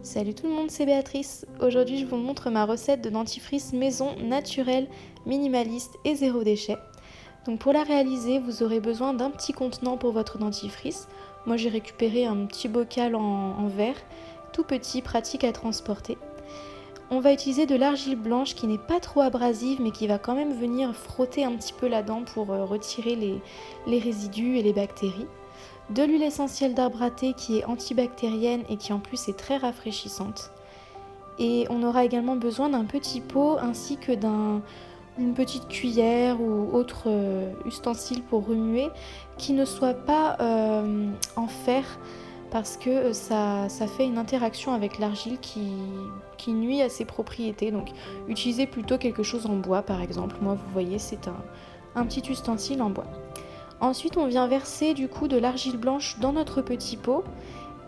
Salut tout le monde, c'est Béatrice. Aujourd'hui, je vous montre ma recette de dentifrice maison naturelle, minimaliste et zéro déchet. Donc pour la réaliser, vous aurez besoin d'un petit contenant pour votre dentifrice. Moi, j'ai récupéré un petit bocal en verre, tout petit, pratique à transporter. On va utiliser de l'argile blanche qui n'est pas trop abrasive, mais qui va quand même venir frotter un petit peu la dent pour retirer les résidus et les bactéries. De l'huile essentielle d'arbre à thé qui est antibactérienne et qui en plus est très rafraîchissante. Et on aura également besoin d'un petit pot ainsi que d'une petite cuillère ou autre ustensile pour remuer qui ne soit pas en fer parce que ça fait une interaction avec l'argile qui nuit à ses propriétés. Donc utilisez plutôt quelque chose en bois par exemple. Moi vous voyez c'est un petit ustensile en bois. Ensuite, on vient verser du coup de l'argile blanche dans notre petit pot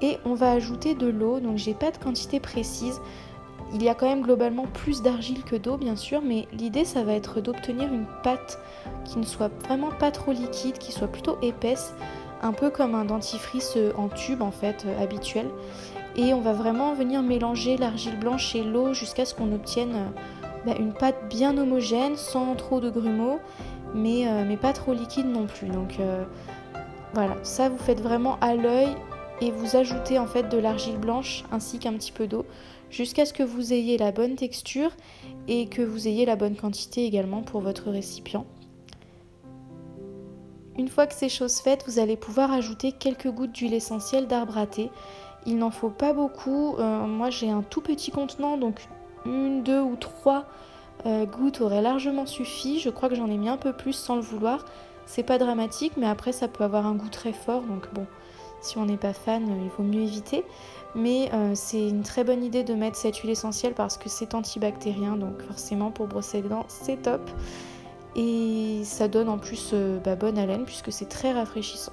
et on va ajouter de l'eau. Donc j'ai pas de quantité précise. Il y a quand même globalement plus d'argile que d'eau bien sûr, mais l'idée ça va être d'obtenir une pâte qui ne soit vraiment pas trop liquide, qui soit plutôt épaisse, un peu comme un dentifrice en tube en fait habituel. Et on va vraiment venir mélanger l'argile blanche et l'eau jusqu'à ce qu'on obtienne une pâte bien homogène, sans trop de grumeaux, mais pas trop liquide non plus. Donc voilà, ça vous faites vraiment à l'œil et vous ajoutez en fait de l'argile blanche ainsi qu'un petit peu d'eau jusqu'à ce que vous ayez la bonne texture et que vous ayez la bonne quantité également pour votre récipient. Une fois que c'est chose faite, vous allez pouvoir ajouter quelques gouttes d'huile essentielle d'arbre à thé. Il n'en faut pas beaucoup. Moi j'ai un tout petit contenant, donc une, deux ou trois gouttes auraient largement suffi. Je crois que j'en ai mis un peu plus sans le vouloir. C'est pas dramatique, mais après ça peut avoir un goût très fort, donc bon, si on n'est pas fan, il vaut mieux éviter. Mais c'est une très bonne idée de mettre cette huile essentielle parce que c'est antibactérien, donc forcément pour brosser les dents c'est top. Et ça donne en plus bonne haleine puisque c'est très rafraîchissant.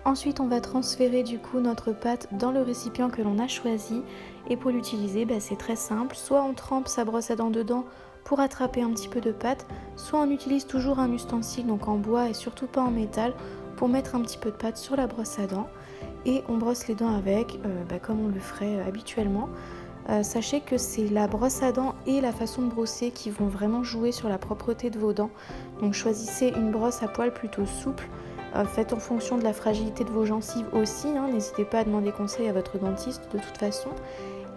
Ensuite, on va transférer du coup notre pâte dans le récipient que l'on a choisi. Et pour l'utiliser, c'est très simple. Soit on trempe sa brosse à dents dedans pour attraper un petit peu de pâte, soit on utilise toujours un ustensile, donc en bois et surtout pas en métal, pour mettre un petit peu de pâte sur la brosse à dents. Et on brosse les dents avec, comme on le ferait habituellement. Sachez que c'est la brosse à dents et la façon de brosser qui vont vraiment jouer sur la propreté de vos dents. Donc choisissez une brosse à poils plutôt souple. Faites en fonction de la fragilité de vos gencives aussi, n'hésitez pas à demander conseil à votre dentiste de toute façon.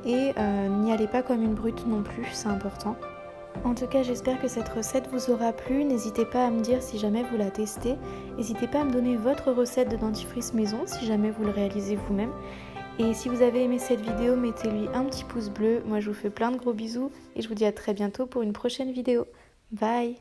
Et n'y allez pas comme une brute non plus, c'est important. En tout cas, j'espère que cette recette vous aura plu. N'hésitez pas à me dire si jamais vous la testez. N'hésitez pas à me donner votre recette de dentifrice maison si jamais vous le réalisez vous-même. Et si vous avez aimé cette vidéo, mettez-lui un petit pouce bleu. Moi, je vous fais plein de gros bisous et je vous dis à très bientôt pour une prochaine vidéo. Bye!